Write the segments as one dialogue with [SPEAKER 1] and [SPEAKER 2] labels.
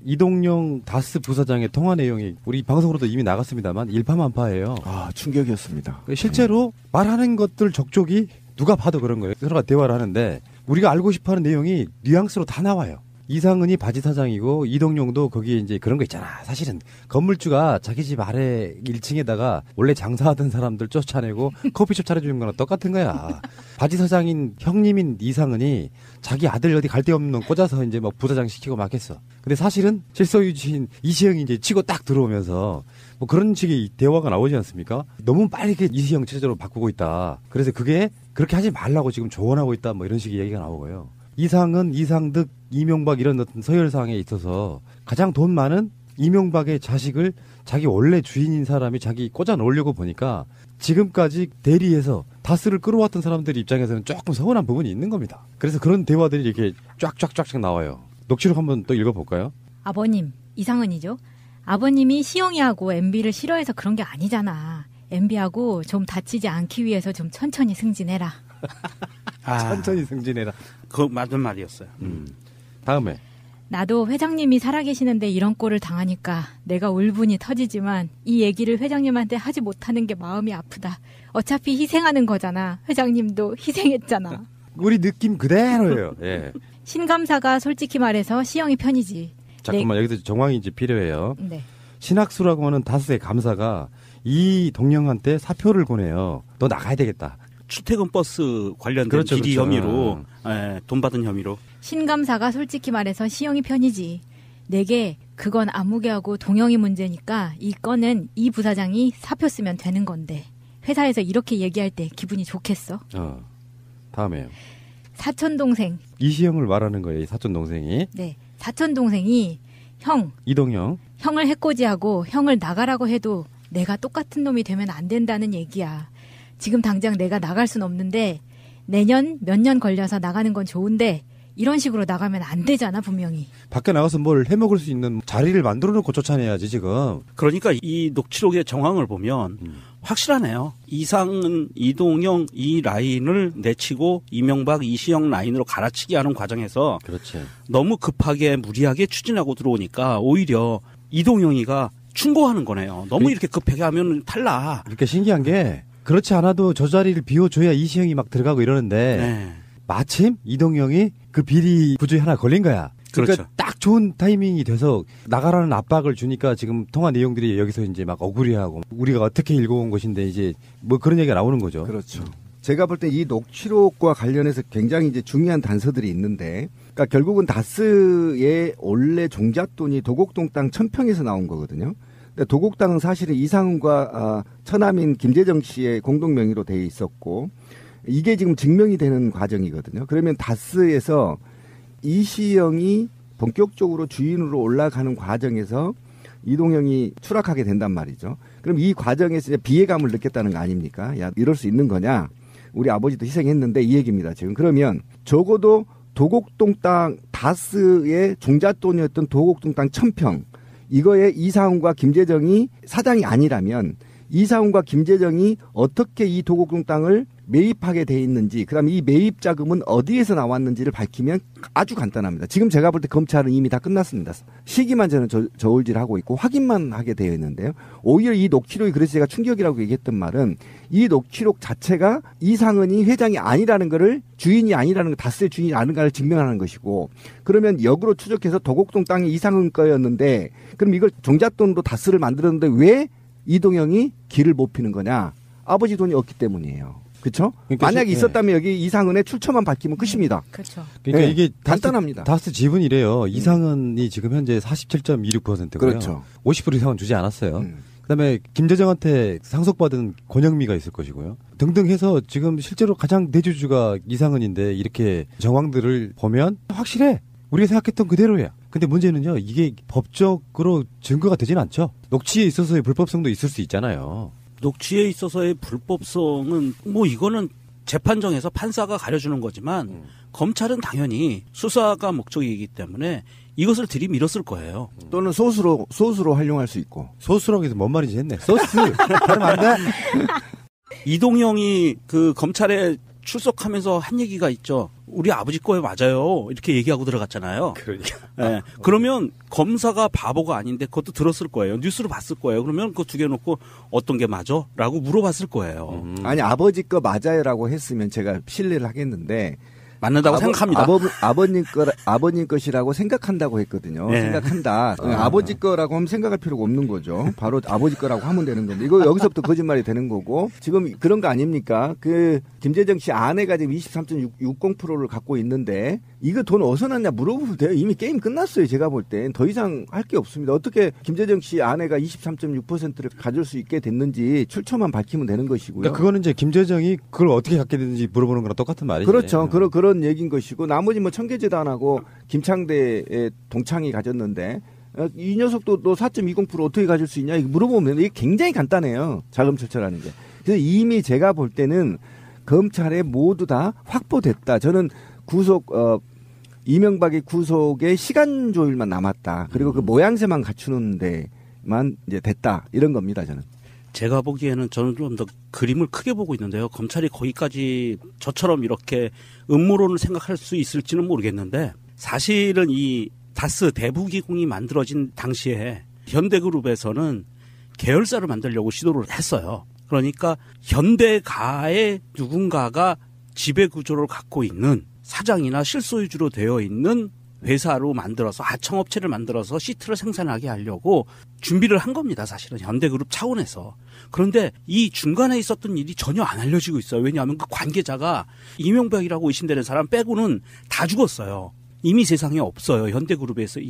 [SPEAKER 1] 이동영 다스 부사장의 통화 내용이 우리 방송으로도 이미 나갔습니다만 일파만파예요.
[SPEAKER 2] 아, 충격이었습니다.
[SPEAKER 1] 실제로 말하는 것들 족족이 누가 봐도 그런 거예요. 서로가 대화를 하는데 우리가 알고 싶어하는 내용이 뉘앙스로 다 나와요. 이상은이 바지 사장이고 이동용도 거기에 이제 그런 거 있잖아. 사실은 건물주가 자기 집 아래 1층에다가 원래 장사하던 사람들 쫓아내고 커피숍 차려주는 거랑 똑같은 거야. 바지 사장인 형님인 이상은이 자기 아들 어디 갈 데 없는 놈 꽂아서 이제 막 부사장 시키고 막 했어. 근데 사실은 실소유주인 이시영이 이제 치고 딱 들어오면서 뭐 그런 식의 대화가 나오지 않습니까? 너무 빠르게 이시영 체제로 바꾸고 있다. 그래서 그게 그렇게 하지 말라고 지금 조언하고 있다. 뭐 이런 식의 얘기가 나오고요. 이상은 이상득, 이명박 이런 어떤 서열상에 있어서 가장 돈 많은 이명박의 자식을 자기 원래 주인인 사람이 자기 꽂아 놓으려고 보니까 지금까지 대리해서 다스를 끌어왔던 사람들 입장에서는 조금 서운한 부분이 있는 겁니다. 그래서 그런 대화들이 이렇게 쫙쫙쫙쫙 나와요. 녹취록 한번 또 읽어볼까요?
[SPEAKER 3] 아버님, 이상은이죠. 아버님이 시영이하고 MB를 싫어해서 그런 게 아니잖아. MB하고 좀 다치지 않기 위해서 좀 천천히 승진해라.
[SPEAKER 1] 천천히 승진해라.
[SPEAKER 4] 그거 맞는 말이었어요.
[SPEAKER 1] 다음에.
[SPEAKER 3] 나도 회장님이 살아계시는데 이런 꼴을 당하니까 내가 울분이 터지지만 이 얘기를 회장님한테 하지 못하는 게 마음이 아프다. 어차피 희생하는 거잖아. 회장님도 희생했잖아.
[SPEAKER 1] 우리 느낌 그대로예요. 예.
[SPEAKER 3] 신감사가 솔직히 말해서 시영이 편이지.
[SPEAKER 1] 잠깐만 여기서 정황이 이제 필요해요.
[SPEAKER 3] 네.
[SPEAKER 1] 신학수라고 하는 다스의 감사가 이 동영한테 사표를 보내요. 너 나가야 되겠다.
[SPEAKER 4] 출퇴근 버스 관련된
[SPEAKER 1] 그렇죠,
[SPEAKER 4] 비리
[SPEAKER 1] 그렇죠.
[SPEAKER 4] 혐의로 돈 받은 혐의로.
[SPEAKER 3] 신감사가 솔직히 말해서 시영이 편이지. 내게 그건 안무개하고 동영이 문제니까 이 건은 이 부사장이 사표 쓰면 되는 건데 회사에서 이렇게 얘기할 때 기분이 좋겠어?
[SPEAKER 1] 다음에요.
[SPEAKER 3] 사촌동생.
[SPEAKER 1] 이시영을 말하는 거예요. 이 사촌동생이.
[SPEAKER 3] 네. 사촌동생이
[SPEAKER 1] 이동영.
[SPEAKER 3] 형을 해코지하고 형을 나가라고 해도 내가 똑같은 놈이 되면 안 된다는 얘기야. 지금 당장 내가 나갈 순 없는데 내년 몇 년 걸려서 나가는 건 좋은데 이런 식으로 나가면 안 되잖아 분명히.
[SPEAKER 1] 밖에 나가서 뭘 해먹을 수 있는 자리를 만들어 놓고 쫓아내야지 지금.
[SPEAKER 4] 그러니까 이 녹취록의 정황을 보면 확실하네요. 이상은 이동영 이 라인을 내치고 이명박 이시영 라인으로 갈아치기 하는 과정에서
[SPEAKER 1] 그렇지.
[SPEAKER 4] 너무 급하게 무리하게 추진하고 들어오니까 오히려 이동영이가 충고하는 거네요. 너무 이렇게 급하게 하면 탈락.
[SPEAKER 1] 그러니까 신기한 게 그렇지 않아도 저 자리를 비워줘야 이시영이 막 들어가고 이러는데
[SPEAKER 4] 네.
[SPEAKER 1] 마침 이동영이 그 비리 구조에 하나 걸린 거야. 그러니까
[SPEAKER 4] 그렇죠.
[SPEAKER 1] 딱 좋은 타이밍이 돼서 나가라는 압박을 주니까 지금 통화 내용들이 여기서 이제 막 억울해하고 우리가 어떻게 읽어온 것인데 이제 뭐 그런 얘기가 나오는 거죠.
[SPEAKER 2] 그렇죠. 제가 볼 때 이 녹취록과 관련해서 굉장히 이제 중요한 단서들이 있는데, 그러니까 결국은 다스의 원래 종잣돈이 도곡동 땅 1000평에서 나온 거거든요. 근데 도곡 땅은 사실은 이상훈과 처남인 김재정 씨의 공동 명의로 돼 있었고, 이게 지금 증명이 되는 과정이거든요. 그러면 다스에서 이시영이 본격적으로 주인으로 올라가는 과정에서 이동영이 추락하게 된단 말이죠. 그럼 이 과정에서 이제 비애감을 느꼈다는 거 아닙니까? 야, 이럴 수 있는 거냐? 우리 아버지도 희생했는데 이 얘기입니다, 지금. 그러면 적어도 도곡동 땅 다스의 종잣돈이었던 도곡동 땅 1000평, 이거에 이상훈과 김재정이 사장이 아니라면 이상훈과 김재정이 어떻게 이 도곡동 땅을 매입하게 돼 있는지, 그다음에 이 매입 자금은 어디에서 나왔는지를 밝히면 아주 간단합니다. 지금 제가 볼 때 검찰은 이미 다 끝났습니다. 시기만 저는 저울질하고 있고 확인만 하게 되어 있는데요. 오히려 이 녹취록이, 그래서 제가 충격이라고 얘기했던 말은 이 녹취록 자체가 이상은이 회장이 아니라는 거를, 주인이 아니라는 거, 다스의 주인이 아닌가를 증명하는 것이고, 그러면 역으로 추적해서 도곡동 땅이 이상은 거였는데 그럼 이걸 종잣돈으로 다스를 만들었는데 왜 이동영이 길을 못 피는 거냐? 아버지 돈이 없기 때문이에요. 그렇죠? 그러니까 만약에 있었다면 여기 이상은의 출처만 밝히면 끝입니다.
[SPEAKER 3] 그렇죠.
[SPEAKER 1] 그러니까
[SPEAKER 2] 네,
[SPEAKER 1] 이게
[SPEAKER 2] 간단합니다.
[SPEAKER 1] 다스 지분이래요. 이상은이 지금 현재 47.26%고요.
[SPEAKER 2] 그렇죠.
[SPEAKER 1] 50% 이상은 주지 않았어요. 그다음에 김재정한테 상속받은 권영미가 있을 것이고요. 등등 해서 지금 실제로 가장 대주주가 이상은인데 이렇게 정황들을 보면 확실해. 우리가 생각했던 그대로야. 근데 문제는요, 이게 법적으로 증거가 되진 않죠. 녹취에 있어서의 불법성도 있을 수 있잖아요.
[SPEAKER 4] 녹취에 있어서의 불법성은 뭐 이거는 재판정에서 판사가 가려주는 거지만 검찰은 당연히 수사가 목적이기 때문에 이것을 들이밀었을 거예요.
[SPEAKER 2] 또는 소수로 활용할 수 있고.
[SPEAKER 1] 소수라고 해서 뭔 말인지 했네. 소스. 발음 안 돼?
[SPEAKER 4] 이동영이 그 검찰에 출석하면서 한 얘기가 있죠. 우리 아버지 거에 맞아요. 이렇게 얘기하고 들어갔잖아요.
[SPEAKER 1] 그러니까.
[SPEAKER 4] 예. 그러면 검사가 바보가 아닌데 그것도 들었을 거예요. 뉴스로 봤을 거예요. 그러면 그거 두 개 놓고 어떤 게 맞아? 라고 물어봤을 거예요.
[SPEAKER 2] 아니 아버지 거 맞아요라고 했으면 제가 신뢰를 하겠는데
[SPEAKER 4] 맞는다고 생각합니다.
[SPEAKER 2] 아버님 것이라고 생각한다고 했거든요.
[SPEAKER 4] 네.
[SPEAKER 2] 생각한다. 아버지 거라고 하면 생각할 필요가 없는 거죠. 바로 아버지 거라고 하면 되는 건데 이거 여기서부터 거짓말이 되는 거고 지금 그런 거 아닙니까? 그 김재정 씨 아내가 지금 23.60%를 갖고 있는데 이거 돈 어디서 났냐 물어보면 돼요. 이미 게임 끝났어요. 제가 볼 땐 더 이상 할 게 없습니다. 어떻게 김재정 씨 아내가 23.6%를 가질 수 있게 됐는지 출처만 밝히면 되는 것이고요.
[SPEAKER 1] 그러니까 그거는 이제 김재정이 그걸 어떻게 갖게 됐는지 물어보는 거랑 똑같은 말이죠.
[SPEAKER 2] 그렇죠. 그런 얘기인 것이고 나머지 뭐 청계재단하고 김창대의 동창이 가졌는데 이 녀석도 너 4.20% 어떻게 가질 수 있냐 이거 물어보면 이게 굉장히 간단해요. 자금 철저라는 게. 그래서 이미 제가 볼 때는 검찰에 모두 다 확보됐다. 저는 이명박의 구속에 시간 조율만 남았다. 그리고 그 모양새만 갖추는 데만 이제 됐다. 이런 겁니다. 저는.
[SPEAKER 4] 제가 보기에는 저는 좀 더 그림을 크게 보고 있는데요. 검찰이 거기까지 저처럼 이렇게 음모론을 생각할 수 있을지는 모르겠는데 사실은 이 다스 대부기공이 만들어진 당시에 현대그룹에서는 계열사를 만들려고 시도를 했어요. 그러니까 현대가의 누군가가 지배구조를 갖고 있는 사장이나 실소유주로 되어 있는 회사로 만들어서 하청업체를 만들어서 시트를 생산하게 하려고 준비를 한 겁니다. 사실은 현대그룹 차원에서. 그런데 이 중간에 있었던 일이 전혀 안 알려지고 있어요. 왜냐하면 그 관계자가 이명박이라고 의심되는 사람 빼고는 다 죽었어요. 이미 세상에 없어요. 현대그룹에서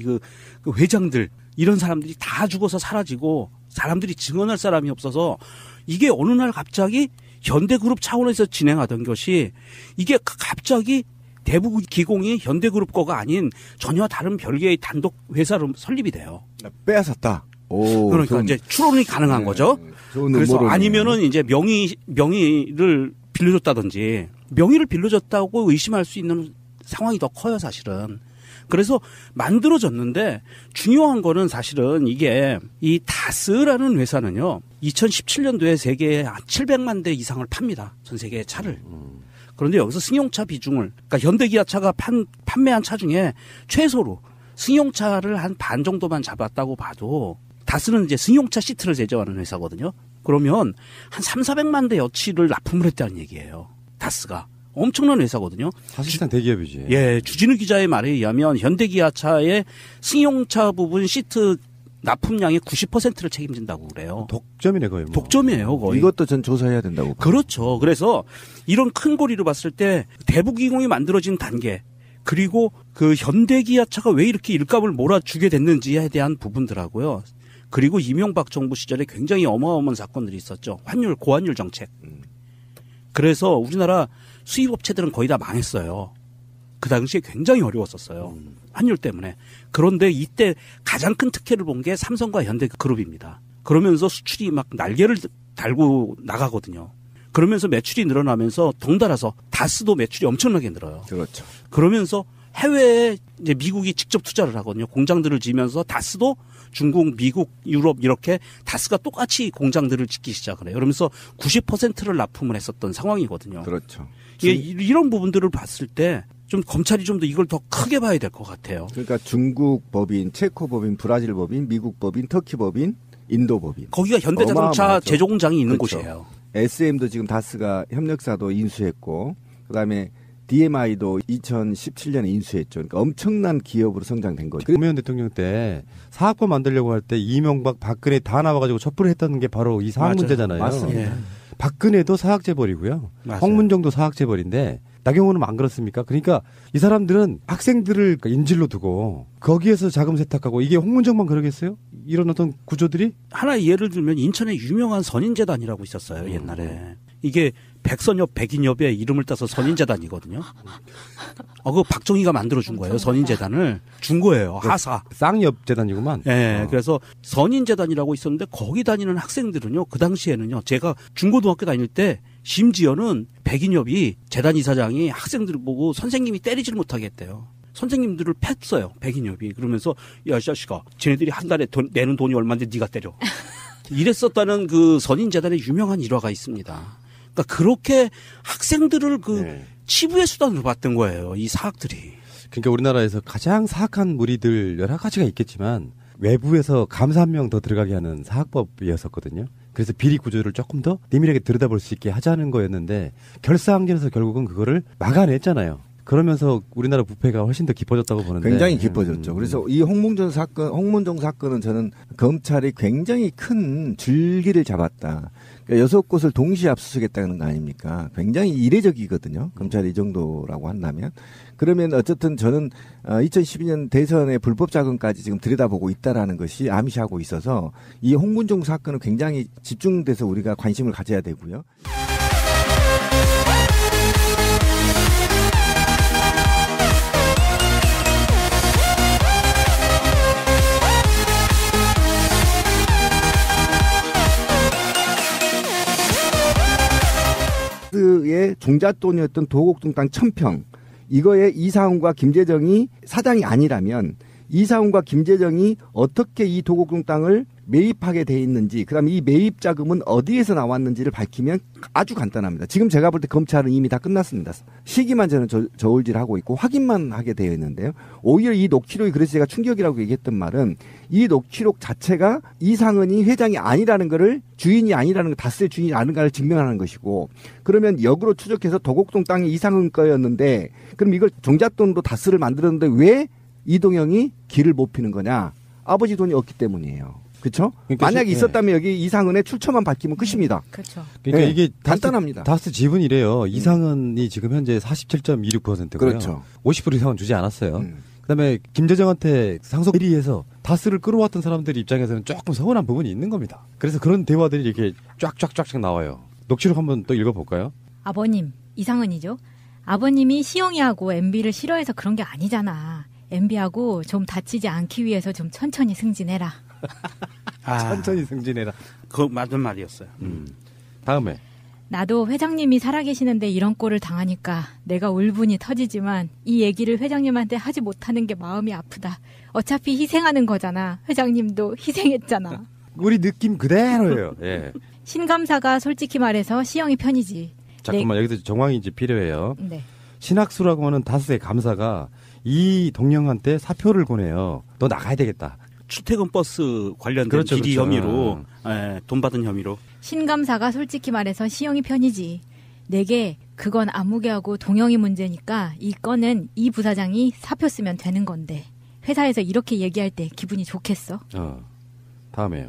[SPEAKER 4] 그 회장들 이런 사람들이 다 죽어서 사라지고 사람들이 증언할 사람이 없어서 이게 어느 날 갑자기 현대그룹 차원에서 진행하던 것이 이게 갑자기 대부기공이 현대그룹 거가 아닌 전혀 다른 별개의 단독 회사로 설립이 돼요.
[SPEAKER 2] 빼앗았다. 오,
[SPEAKER 4] 그러니까 이제 추론이 가능한 거죠. 그래서 아니면은 이제 명의를 빌려줬다든지 명의를 빌려줬다고 의심할 수 있는 상황이 더 커요, 사실은. 그래서 만들어졌는데 중요한 거는 사실은 이게 이 다스라는 회사는요. 2017년도에 세계에 700만 대 이상을 팝니다. 전 세계의 차를. 그런데 여기서 승용차 비중을 그러니까 현대기아차가 판매한 차 중에 최소로 승용차를 한 반 정도만 잡았다고 봐도 다스는 이제 승용차 시트를 제조하는 회사거든요. 그러면 한 3,400만 대 여치를 납품을 했다는 얘기예요. 다스가. 엄청난 회사거든요.
[SPEAKER 1] 사실상 대기업이지.
[SPEAKER 4] 예, 주진우 기자의 말에 의하면 현대기아차의 승용차 부분 시트 납품량의 90%를 책임진다고 그래요.
[SPEAKER 1] 독점이네 거의. 뭐.
[SPEAKER 4] 독점이에요 거의.
[SPEAKER 2] 이것도 전 조사해야 된다고.
[SPEAKER 4] 그렇죠. 그래서 이런 큰 고리로 봤을 때 대부기공이 만들어진 단계 그리고 그 현대기아차가 왜 이렇게 일감을 몰아주게 됐는지에 대한 부분들하고요. 그리고 이명박 정부 시절에 굉장히 어마어마한 사건들이 있었죠. 고환율 정책. 그래서 우리나라 수입업체들은 거의 다 망했어요. 그 당시에 굉장히 어려웠었어요. 환율 때문에. 그런데 이때 가장 큰 특혜를 본 게 삼성과 현대그룹입니다. 그러면서 수출이 막 날개를 달고 나가거든요. 그러면서 매출이 늘어나면서 덩달아서 다스도 매출이 엄청나게 늘어요.
[SPEAKER 2] 그렇죠.
[SPEAKER 4] 그러면서 해외에 이제 미국이 직접 투자를 하거든요. 공장들을 지으면서 다스도 중국, 미국, 유럽 이렇게 다스가 똑같이 공장들을 짓기 시작을 해요. 그러면서 90%를 납품을 했었던 상황이거든요.
[SPEAKER 2] 그렇죠.
[SPEAKER 4] 이런 부분들을 봤을 때 좀 검찰이 좀 더 이걸 더 크게 봐야 될 것 같아요.
[SPEAKER 2] 그러니까 중국 법인, 체코 법인, 브라질 법인, 미국 법인, 터키 법인, 인도 법인.
[SPEAKER 4] 거기가 현대자동차
[SPEAKER 2] 어마어마하죠.
[SPEAKER 4] 제조 공장이 있는
[SPEAKER 2] 그렇죠.
[SPEAKER 4] 곳이에요.
[SPEAKER 2] SM도 지금 다스가 협력사도 인수했고, 그다음에 DMI도 2017년에 인수했죠. 그러니까 엄청난 기업으로 성장된 거죠.
[SPEAKER 1] 노무현 대통령 때 사학번 만들려고 할 때 이명박, 박근혜 다 나와가지고 촛불을 했던 게 바로 이 사학
[SPEAKER 4] 맞아요.
[SPEAKER 1] 문제잖아요.
[SPEAKER 2] 맞습니다.
[SPEAKER 4] 예.
[SPEAKER 1] 박근혜도 사학재벌이고요.
[SPEAKER 4] 맞아요.
[SPEAKER 1] 홍문정도 사학재벌인데 나경원은 안 그렇습니까? 그러니까 이 사람들은 학생들을 인질로 두고 거기에서 자금 세탁하고 이게 홍문정만 그러겠어요? 이런 어떤 구조들이?
[SPEAKER 4] 하나 예를 들면 인천에 유명한 선인재단이라고 있었어요. 옛날에. 이게 백선엽, 백인엽의 이름을 따서 선인재단이거든요. 그거 박정희가 만들어준 거예요. 선인재단을 준 거예요. 하사.
[SPEAKER 1] 쌍엽재단이구만.
[SPEAKER 4] 예, 그래서 선인재단이라고 있었는데 거기 다니는 학생들은요. 그 당시에는요. 제가 중고등학교 다닐 때 심지어는 백인엽이 재단 이사장이 학생들을 보고 선생님이 때리지를 못하게 했대요. 선생님들을 팼어요. 백인엽이. 그러면서 야, 이 자식아. 쟤네들이 한 달에 내는 돈이 얼마인데 네가 때려. 이랬었다는 그 선인재단의 유명한 일화가 있습니다. 그러니까 그렇게 학생들을
[SPEAKER 1] 네.
[SPEAKER 4] 치부의 수단으로 봤던 거예요. 이 사학들이.
[SPEAKER 1] 그러니까 우리나라에서 가장 사악한 무리들 여러 가지가 있겠지만 외부에서 감사 한 명 더 들어가게 하는 사학법이었었거든요. 그래서 비리 구조를 조금 더 내밀하게 들여다볼 수 있게 하자는 거였는데 결사항전에서 결국은 그거를 막아냈잖아요. 그러면서 우리나라 부패가 훨씬 더 깊어졌다고 보는데
[SPEAKER 2] 굉장히 깊어졌죠. 그래서 이 홍문종 사건은 저는 검찰이 굉장히 큰 줄기를 잡았다. 그러니까 6곳을 동시에 압수수색했다는 거 아닙니까? 굉장히 이례적이거든요. 검찰이 이 정도라고 한다면. 그러면 어쨌든 저는 2012년 대선의 불법 자금까지 지금 들여다보고 있다라는 것이 암시하고 있어서 이 홍문종 사건은 굉장히 집중돼서 우리가 관심을 가져야 되고요. 의 종잣돈이었던 도곡동 땅 1000평 이거에 이상훈과 김재정이 사장이 아니라면 이상훈과 김재정이 어떻게 이 도곡동 땅을 매입하게 돼 있는지 그다음에 이 매입 자금은 어디에서 나왔는지를 밝히면 아주 간단합니다. 지금 제가 볼 때 검찰은 이미 다 끝났습니다. 시기만 저는 저울질하고 있고 확인만 하게 되어 있는데요. 오히려 이 녹취록이 그래서 제가 충격이라고 얘기했던 말은 이 녹취록 자체가 이상은이 회장이 아니라는 거를 주인이 아니라는 거 다스의 주인이 아닌가를 증명하는 것이고 그러면 역으로 추적해서 도곡동 땅이 이상은 거였는데 그럼 이걸 종잣돈으로 다스를 만들었는데 왜 이동영이 길을 못 피는 거냐? 아버지 돈이 없기 때문이에요. 그렇죠?
[SPEAKER 1] 그러니까
[SPEAKER 2] 만약에 있었다면 여기 이상은의 출처만 밝히면 끝입니다.
[SPEAKER 3] 그렇죠.
[SPEAKER 1] 그러니까
[SPEAKER 2] 네,
[SPEAKER 1] 이게
[SPEAKER 2] 간단합니다.
[SPEAKER 1] 다스 지분이래요. 이상은이 지금 현재 47.26%고요.
[SPEAKER 2] 그렇죠.
[SPEAKER 1] 50% 이상은 주지 않았어요. 그다음에 김재정한테 상속 비리해서 다스를 끌어왔던 사람들 입장에서는 조금 서운한 부분이 있는 겁니다. 그래서 그런 대화들이 이렇게 쫙쫙쫙쫙 나와요. 녹취록 한번 또 읽어볼까요?
[SPEAKER 3] 아버님, 이상은이죠. 아버님이 시영이하고 MB를 싫어해서 그런 게 아니잖아. MB하고 좀 다치지 않기 위해서 좀 천천히 승진해라.
[SPEAKER 1] 천천히 승진해라.
[SPEAKER 4] 그 맞는 말이었어요.
[SPEAKER 1] 다음에
[SPEAKER 3] 나도 회장님이 살아계시는데 이런 꼴을 당하니까 내가 울분이 터지지만 이 얘기를 회장님한테 하지 못하는 게 마음이 아프다. 어차피 희생하는 거잖아. 회장님도 희생했잖아.
[SPEAKER 1] 우리 느낌 그대로예요. 예.
[SPEAKER 3] 신감사가 솔직히 말해서 시영이 편이지.
[SPEAKER 1] 잠깐만 여기서 정황이 이제 필요해요.
[SPEAKER 3] 네.
[SPEAKER 1] 신학수라고 하는 다스의 감사가 이 동영한테 사표를 보내요. 너 나가야 되겠다.
[SPEAKER 4] 출퇴근 버스 관련된
[SPEAKER 1] 그렇죠,
[SPEAKER 4] 비리
[SPEAKER 1] 그렇죠.
[SPEAKER 4] 혐의로 돈 받은 혐의로.
[SPEAKER 3] 신감사가 솔직히 말해서 시영이 편이지. 내게 그건 안무개하고 동영이 문제니까 이 건은 이 부사장이 사표 쓰면 되는 건데 회사에서 이렇게 얘기할 때 기분이 좋겠어?
[SPEAKER 1] 다음에요.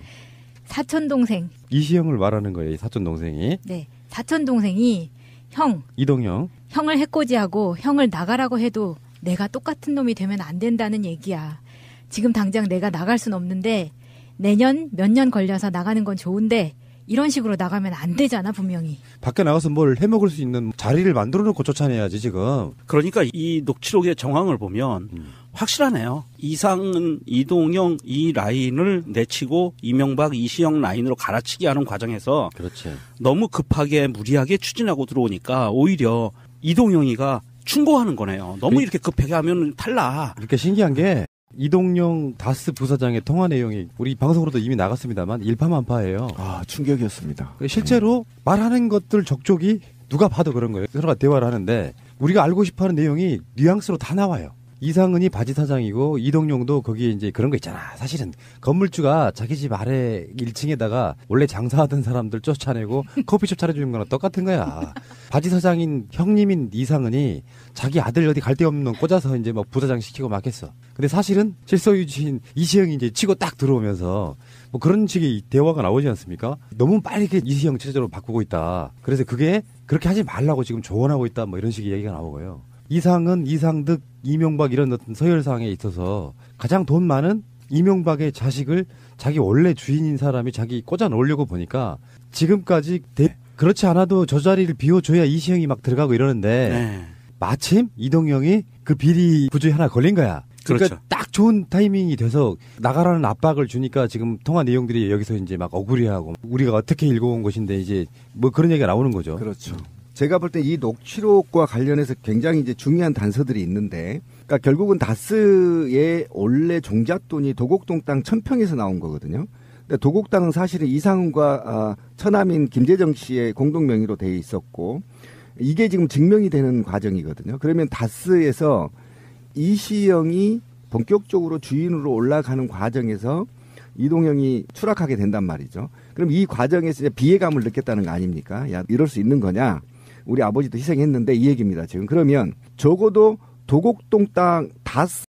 [SPEAKER 3] 사촌동생.
[SPEAKER 1] 이시영을 말하는 거예요. 이 사촌 동생이.
[SPEAKER 3] 네. 사촌동생이
[SPEAKER 1] 이동영.
[SPEAKER 3] 형을 해코지하고 형을 나가라고 해도 내가 똑같은 놈이 되면 안 된다는 얘기야. 지금 당장 내가 나갈 순 없는데 내년 몇 년 걸려서 나가는 건 좋은데 이런 식으로 나가면 안 되잖아 분명히.
[SPEAKER 1] 밖에 나가서 뭘 해먹을 수 있는 자리를 만들어 놓고 쫓아내야지 지금.
[SPEAKER 4] 그러니까 이 녹취록의 정황을 보면 확실하네요. 이상은, 이동영 이 라인을 내치고 이명박, 이시영 라인으로 갈아치기 하는 과정에서
[SPEAKER 1] 그렇지.
[SPEAKER 4] 너무 급하게 무리하게 추진하고 들어오니까 오히려 이동영이가 충고하는 거네요. 너무 이렇게 급하게 하면 탈락.
[SPEAKER 1] 그러니까 신기한 게 이동영 다스 부사장의 통화 내용이 우리 방송으로도 이미 나갔습니다만 일파만파예요.
[SPEAKER 2] 아, 충격이었습니다.
[SPEAKER 1] 실제로 말하는 것들 족족이 누가 봐도 그런 거예요. 서로가 대화를 하는데 우리가 알고 싶어하는 내용이 뉘앙스로 다 나와요. 이상은이 바지 사장이고 이동용도 거기에 이제 그런 거 있잖아. 사실은 건물주가 자기 집 아래 1층에다가 원래 장사하던 사람들 쫓아내고 커피숍 차려주는 거랑 똑같은 거야. 바지 사장인 형님인 이상은이 자기 아들 어디 갈 데 없는 놈 꽂아서 이제 막 부사장 시키고 막 했어. 근데 사실은 실소유주인 이시영이 이제 치고 딱 들어오면서 뭐 그런 식의 대화가 나오지 않습니까? 너무 빠르게 이시영 체제로 바꾸고 있다. 그래서 그게 그렇게 하지 말라고 지금 조언하고 있다. 뭐 이런 식의 얘기가 나오고요. 이상은, 이상득, 이명박 이런 어떤 서열상에 있어서 가장 돈 많은 이명박의 자식을 자기 원래 주인인 사람이 자기 꽂아 놓으려고 보니까 지금까지 그렇지 않아도 저 자리를 비워줘야 이시영이 막 들어가고 이러는데
[SPEAKER 4] 네.
[SPEAKER 1] 마침 이동영이 그 비리 구조에 하나 걸린 거야. 그러니까
[SPEAKER 4] 그렇죠.
[SPEAKER 1] 딱 좋은 타이밍이 돼서 나가라는 압박을 주니까 지금 통화 내용들이 여기서 이제 막 억울해하고 우리가 어떻게 읽어온 것인데 이제 뭐 그런 얘기가 나오는 거죠.
[SPEAKER 2] 그렇죠. 제가 볼 때 이 녹취록과 관련해서 굉장히 이제 중요한 단서들이 있는데, 그러니까 결국은 다스의 원래 종잣돈이 도곡동 땅 1000평에서 나온 거거든요. 근데 도곡 땅은 사실은 이상훈과 처남인 김재정 씨의 공동 명의로 돼 있었고 이게 지금 증명이 되는 과정이거든요. 그러면 다스에서 이시영이 본격적으로 주인으로 올라가는 과정에서 이동형이 추락하게 된단 말이죠. 그럼 이 과정에서 이제 비애감을 느꼈다는 거 아닙니까? 야, 이럴 수 있는 거냐? 우리 아버지도 희생했는데 이 얘기입니다. 지금 그러면 적어도 도곡동 땅 다스